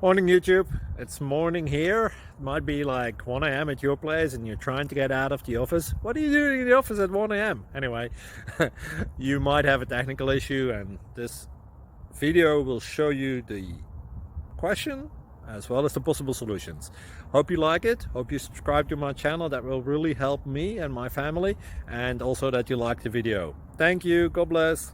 Morning YouTube, it's morning here. It might be like 1 a.m. at your place and you're trying to get out of the office. What are you doing in the office at 1 a.m.? Anyway, you might have a technical issue and this video will show you the question as well as the possible solutions. Hope you like it, hope you subscribe to my channel. That will really help me and my family, and also that you like the video. Thank you, God bless.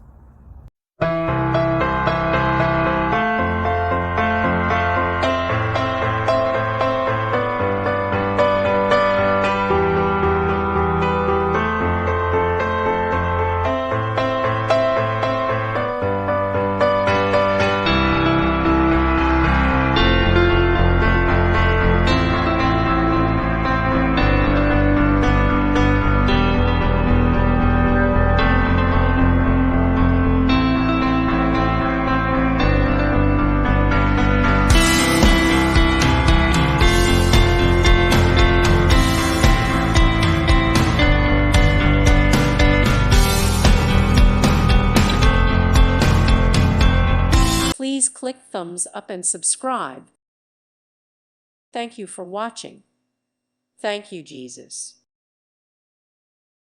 Please click thumbs up and subscribe. Thank you for watching. Thank you, Jesus.